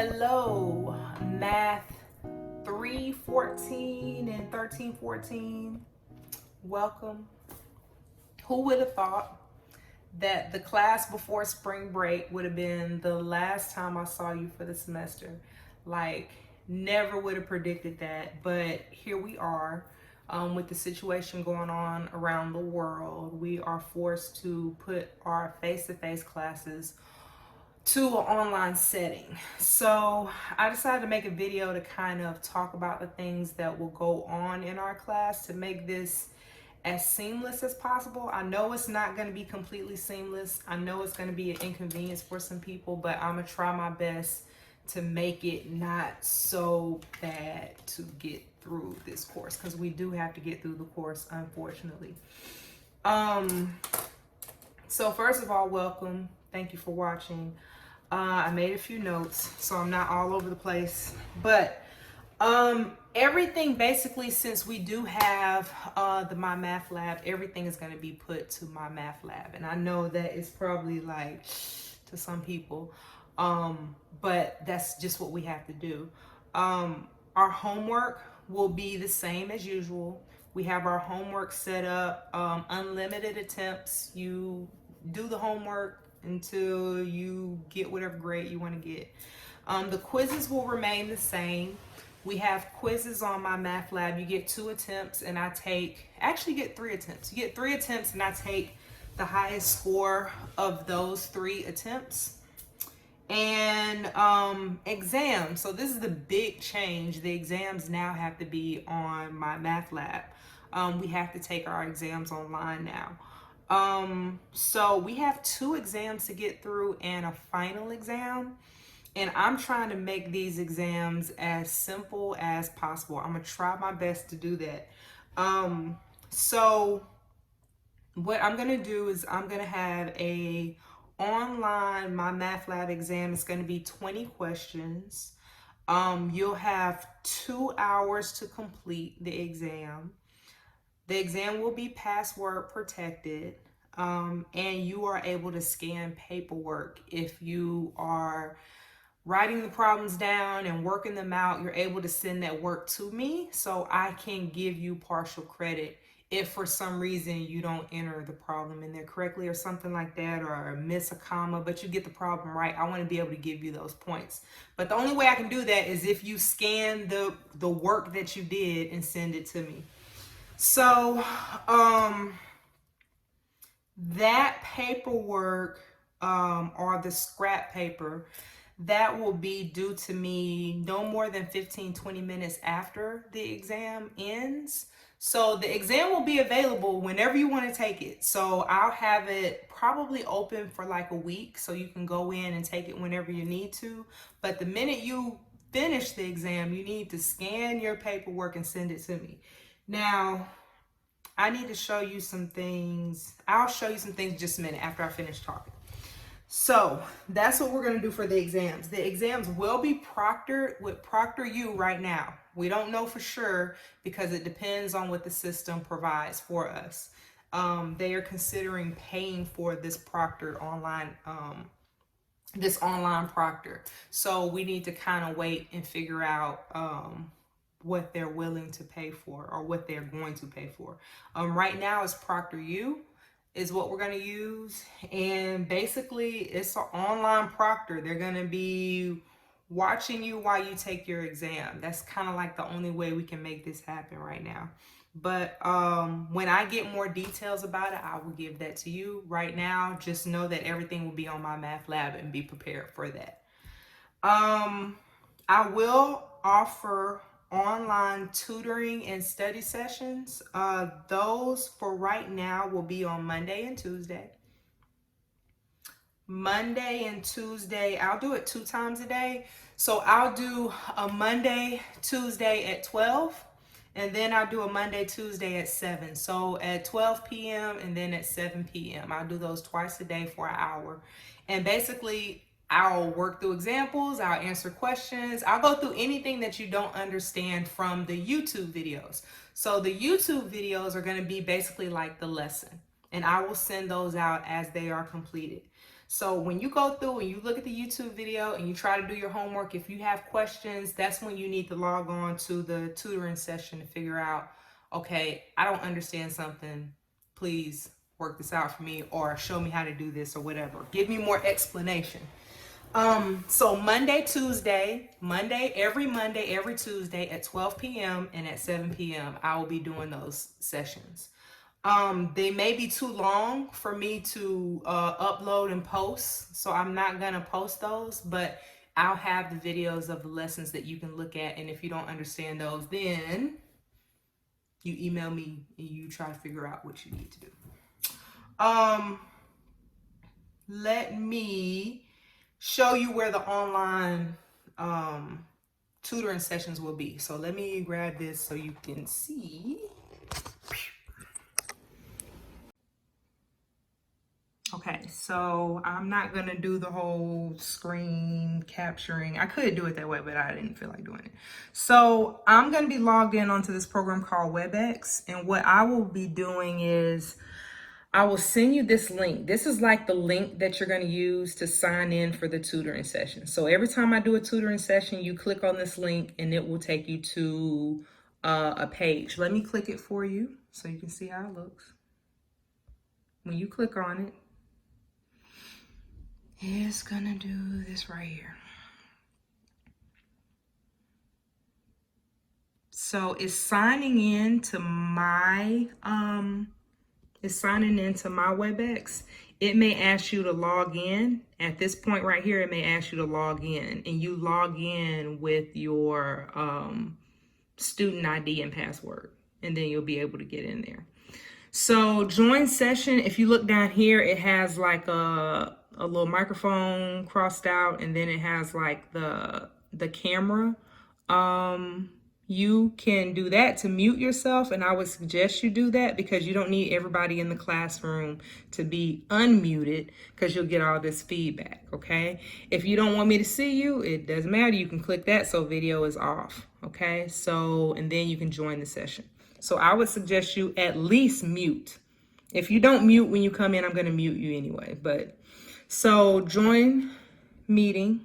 Hello, Math 314 and 1314. Welcome. Who would have thought that the class before spring break would have been the last time I saw you for the semester? Like, never would have predicted that, but here we are. With the situation going on around the world, we are forced to put our face-to-face classes to an online setting. So I decided to make a video to kind of talk about the things that will go on in our class to make this as seamless as possible. I know it's not going to be completely seamless. I know it's going to be an inconvenience for some people, but I'm going to try my best to make it not so bad to get through this course, because we do have to get through the course, unfortunately. So first of all, welcome. Thank you for watching. I made a few notes, so I'm not all over the place, but everything basically, since we do have the My Math Lab, everything is going to be put to My Math Lab. And I know that it's probably like to some people, but that's just what we have to do. Our homework will be the same as usual. We have our homework set up, unlimited attempts. You do the homework until you get whatever grade you want to get. The quizzes will remain the same. We have quizzes on My Math Lab. You get 2 attempts, and I actually get 3 attempts. You get 3 attempts, and I take the highest score of those 3 attempts. And exams. So this is the big change. The exams now have to be on My Math Lab. We have to take our exams online now. So we have 2 exams to get through and a final exam. And I'm trying to make these exams as simple as possible. I'm gonna try my best to do that. So what I'm gonna do is I'm gonna have a online My Math Lab exam. It's gonna be 20 questions. You'll have 2 hours to complete the exam. The exam will be password protected, and you are able to scan paperwork. If you are writing the problems down and working them out, you're able to send that work to me so I can give you partial credit if for some reason you don't enter the problem in there correctly or something like that, or miss a comma, but you get the problem right. I want to be able to give you those points. But the only way I can do that is if you scan the work that you did and send it to me. So that paperwork, or the scrap paper, that will be due to me no more than 15-20 minutes after the exam ends. So the exam will be available whenever you want to take it. So I'll have it probably open for like a week, so you can go in and take it whenever you need to. But the minute you finish the exam, you need to scan your paperwork and send it to me. Now, I need to show you some things. I'll show you some things just a minute after I finish talking. So that's what we're going to do for the exams. The exams will be proctored with ProctorU right now. We don't know for sure because it depends on what the system provides for us. They are considering paying for this proctored online, this online proctor. So we need to kind of wait and figure out what they're willing to pay for, or what they're going to pay for. Right now it's ProctorU is what we're going to use, and basically it's an online proctor. They're going to be watching you while you take your exam. That's kind of like the only way we can make this happen right now. But when I get more details about it, I will give that to you. Right now, just know that everything will be on My Math Lab, and be prepared for that. I will offer online tutoring and study sessions. Those for right now will be on Monday and Tuesday. Monday and Tuesday, I'll do it 2 times a day. So I'll do a Monday, Tuesday at 12, and then I'll do a Monday, Tuesday at 7. So at 12 p.m. and then at 7 p.m. I'll do those twice a day for an hour. And basically, I'll work through examples, I'll answer questions, I'll go through anything that you don't understand from the YouTube videos. So the YouTube videos are going to be basically like the lesson, and I will send those out as they are completed. So when you go through and you look at the YouTube video and you try to do your homework, if you have questions, that's when you need to log on to the tutoring session to figure out, okay, I don't understand something. Please work this out for me, or show me how to do this, or whatever. Give me more explanation. So every Monday, every Tuesday at 12 p.m. and at 7 p.m. I will be doing those sessions. They may be too long for me to upload and post, so I'm not gonna post those, but I'll have the videos of the lessons that you can look at, and if you don't understand those, then you email me and you try to figure out what you need to do. Let me show you where the online tutoring sessions will be. So let me grab this so you can see. Okay, so I'm not gonna do the whole screen capturing. I could do it that way, but I didn't feel like doing it. So I'm gonna be logged in onto this program called WebEx, and what I will be doing is I will send you this link. This is like the link that you're going to use to sign in for the tutoring session. So every time I do a tutoring session, you click on this link and it will take you to a page. Let me click it for you so you can see how it looks. When you click on it, it's going to do this right here. So it's signing in to my WebEx. It may ask you to log in. At this point right here, it may ask you to log in, and you log in with your student ID and password, and then you'll be able to get in there. So join session, if you look down here, it has like a little microphone crossed out, and then it has like the camera. You can do that to mute yourself, and I would suggest you do that because you don't need everybody in the classroom to be unmuted because you'll get all this feedback, okay? If you don't want me to see you, it doesn't matter. You can click that so video is off, okay? So, and then you can join the session. So I would suggest you at least mute. If you don't mute when you come in, I'm gonna mute you anyway, but so join meeting.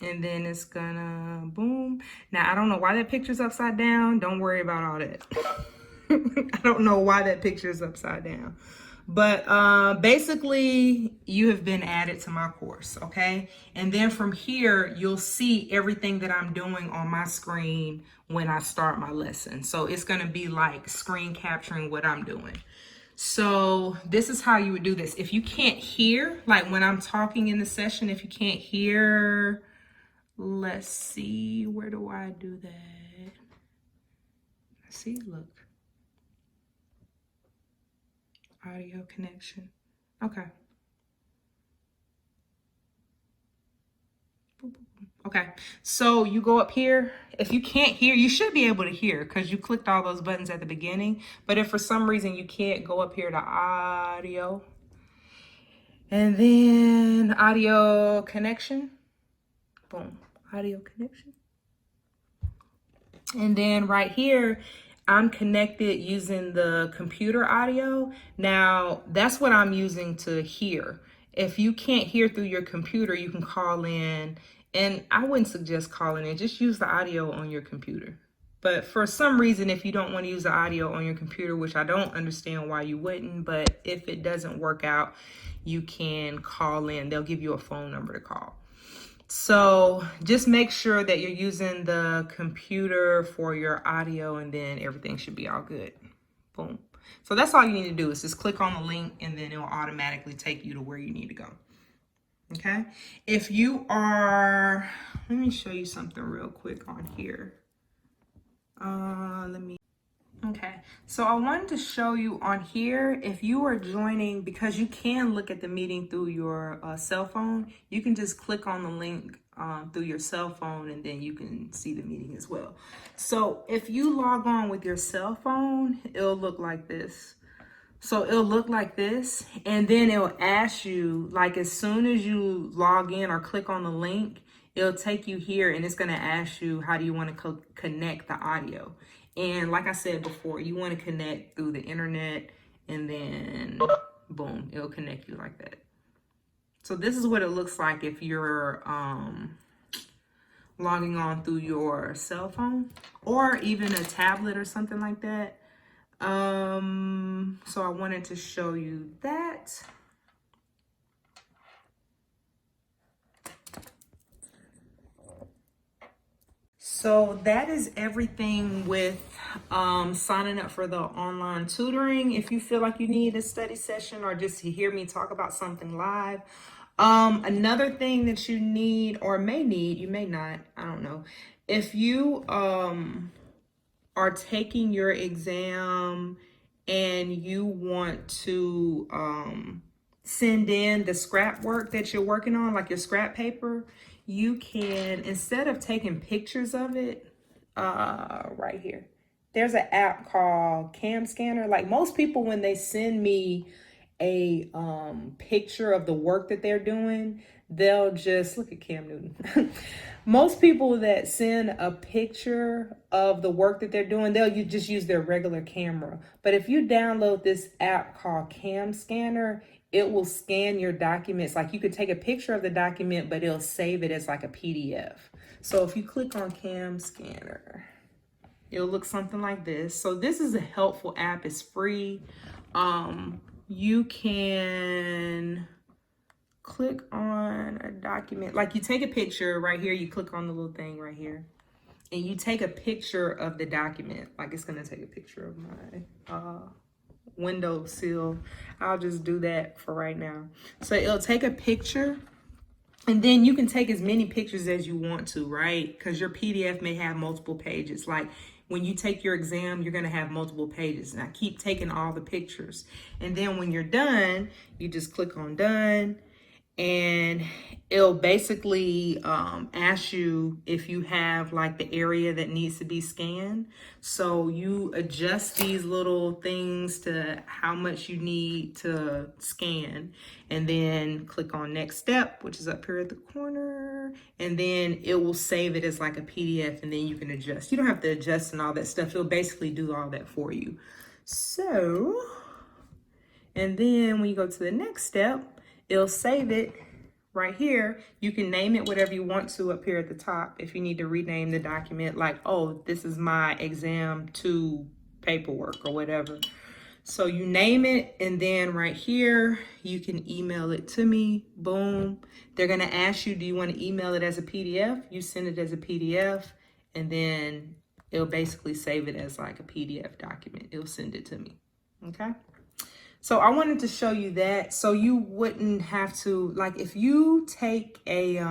And then it's gonna boom. Now, I don't know why that picture's upside down. Don't worry about all that. I don't know why that picture is upside down. But basically, you have been added to my course, okay? And then from here, you'll see everything that I'm doing on my screen when I start my lesson. So it's gonna be like screen capturing what I'm doing. So this is how you would do this. If you can't hear, like when I'm talking in the session, if you can't hear, let's see, where do I do that? Let's see, look. Audio connection. Okay. Okay, so you go up here. If you can't hear, you should be able to hear because you clicked all those buttons at the beginning. But if for some reason you can't, go up here to audio. And then audio connection. Boom, audio connection. And then right here, I'm connected using the computer audio. Now, that's what I'm using to hear. If you can't hear through your computer, you can call in. And I wouldn't suggest calling in, just use the audio on your computer. But for some reason, if you don't want to use the audio on your computer, which I don't understand why you wouldn't, but if it doesn't work out, you can call in. They'll give you a phone number to call. So just make sure that you're using the computer for your audio, and then everything should be all good. Boom. So that's all you need to do is just click on the link, and then it will automatically take you to where you need to go. Okay. If you are, let me show you something real quick on here. Okay, so I wanted to show you on here, if you are joining, because you can look at the meeting through your cell phone, you can just click on the link through your cell phone, and then you can see the meeting as well. So if you log on with your cell phone, it'll look like this. So it'll look like this, and then it'll ask you, like as soon as you log in or click on the link, it'll take you here, and it's gonna ask you, how do you wanna connect the audio? And like I said before, you wanna connect through the internet, and then boom, it'll connect you like that. So this is what it looks like if you're logging on through your cell phone or even a tablet or something like that. So I wanted to show you that. So that is everything with signing up for the online tutoring. If you feel like you need a study session or just to hear me talk about something live. Another thing that you need or may need, you may not, I don't know. If you are taking your exam and you want to send in the scrap work that you're working on, like your scrap paper, you can, instead of taking pictures of it, right here, there's an app called Camscanner. Like most people, when they send me a picture of the work that they're doing, they'll just look at Cam Newton. Most people that send a picture of the work that they're doing, they'll just use their regular camera. But if you download this app called Camscanner, it will scan your documents. Like you could take a picture of the document, but it'll save it as like a PDF. So if you click on Camscanner, it'll look something like this. So this is a helpful app. It's free. You can click on a document, like you take a picture right here, you click on the little thing right here, and you take a picture of the document. Like it's gonna take a picture of my windowsill. I'll just do that for right now. So it'll take a picture, and then you can take as many pictures as you want to, right? Because your PDF may have multiple pages. Like when you take your exam, you're going to have multiple pages. And I keep taking all the pictures. And then when you're done, you just click on done. And it'll basically ask you if you have like the area that needs to be scanned. So you adjust these little things to how much you need to scan, and then click on next step, which is up here at the corner, and then it will save it as like a PDF, and then you can adjust. You don't have to adjust and all that stuff. It'll basically do all that for you. So, and then when you go to the next step, it'll save it right here. You can name it whatever you want to up here at the top. If you need to rename the document, like, oh, this is my exam 2 paperwork or whatever. So you name it, and then right here, you can email it to me. Boom. They're going to ask you, do you want to email it as a PDF? You send it as a PDF, and then it'll basically save it as like a PDF document. It'll send it to me. Okay. So I wanted to show you that so you wouldn't have to, like if you take a, what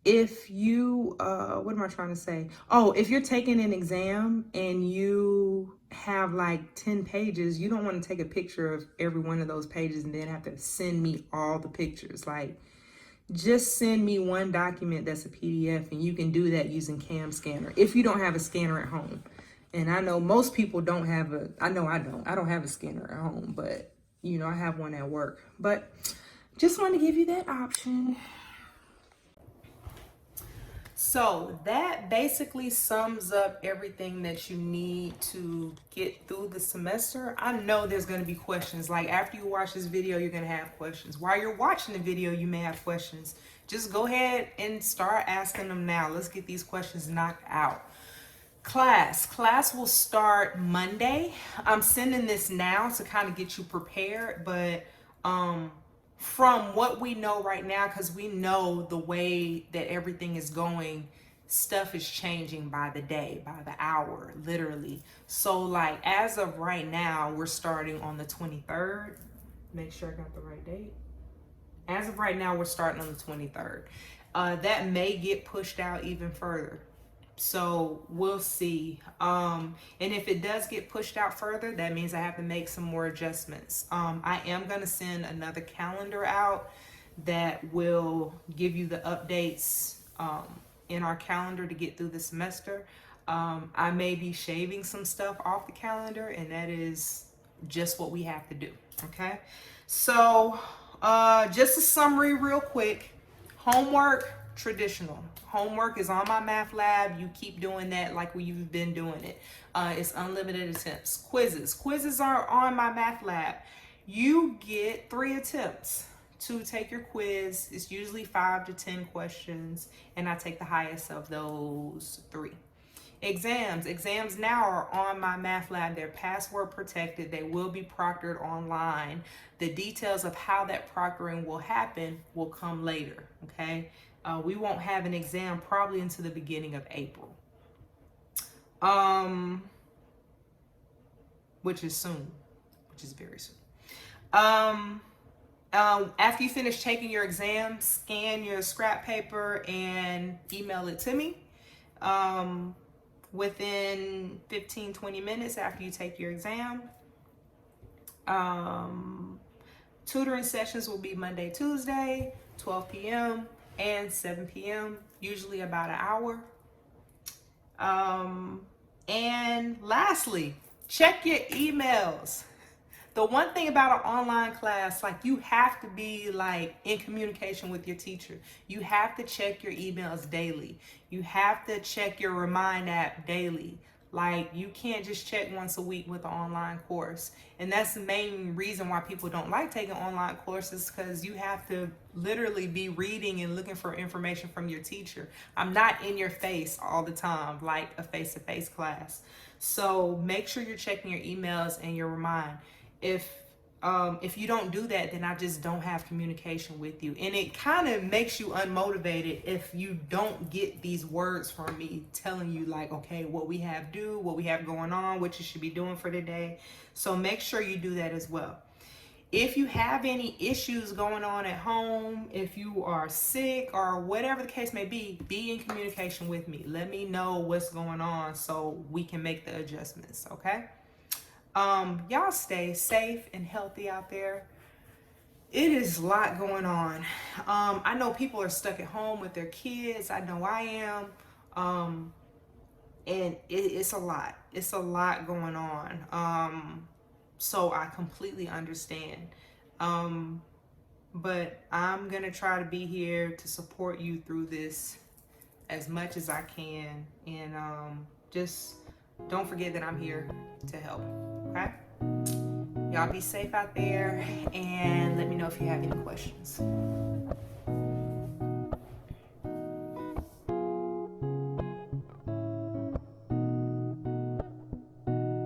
am I trying to say? Oh, if you're taking an exam and you have like 10 pages, you don't want to take a picture of every one of those pages and then have to send me all the pictures. Like just send me one document that's a PDF, and you can do that using Camscanner if you don't have a scanner at home. And I know most people don't have I don't have a scanner at home, but you know, I have one at work. But just want to give you that option. So that basically sums up everything that you need to get through the semester. I know there's going to be questions. Like after you watch this video, you're going to have questions. While you're watching the video, you may have questions. Just go ahead and start asking them now. Let's get these questions knocked out. Class will start Monday. I'm sending this now to kind of get you prepared, but from what we know right now, because we know the way that everything is going, stuff is changing by the day, by the hour, literally. So like as of right now, we're starting on the 23rd. Make sure I got the right date. As of right now, we're starting on the 23rd. That may get pushed out even further. So we'll see. And if it does get pushed out further, that means I have to make some more adjustments. I am going to send another calendar out that will give you the updates in our calendar to get through the semester. I may be shaving some stuff off the calendar, and that is just what we have to do. Okay. So just a summary real quick. Homework. traditional. Homework is on my math lab. You keep doing that like you've been doing it. It's unlimited attempts. Quizzes are on my math lab. You get 3 attempts to take your quiz. It's usually 5 to 10 questions, and I take the highest of those 3. Exams now are on my math lab. They're password protected. They will be proctored online. The details of how that proctoring will happen will come later, okay? We won't have an exam probably until the beginning of April, which is soon, which is very soon. After you finish taking your exam, scan your scrap paper and email it to me. Within 15-20 minutes after you take your exam. Tutoring sessions will be Monday, Tuesday, 12 p.m. and 7 p.m., usually about an hour. And lastly, check your emails. The one thing about an online class, like, you have to be like in communication with your teacher. You have to check your emails daily. You have to check your Remind app daily. Like, you can't just check once a week with an online course. And that's the main reason why people don't like taking online courses, because you have to literally be reading and looking for information from your teacher. I'm not in your face all the time like a face-to-face class. So make sure you're checking your emails and your Remind. If you don't do that, then I just don't have communication with you. And it kind of makes you unmotivated if you don't get these words from me telling you, like, okay, what we have going on, what you should be doing for the day. So make sure you do that as well. If you have any issues going on at home, if you are sick or whatever the case may be in communication with me. Let me know what's going on so we can make the adjustments, okay? Y'all stay safe and healthy out there. It is a lot going on. I know people are stuck at home with their kids. I know I am. And it's a lot. It's a lot going on. So I completely understand. But I'm going to try to be here to support you through this as much as I can. And just don't forget that I'm here to help. Okay? Y'all be safe out there, and let me know if you have any questions.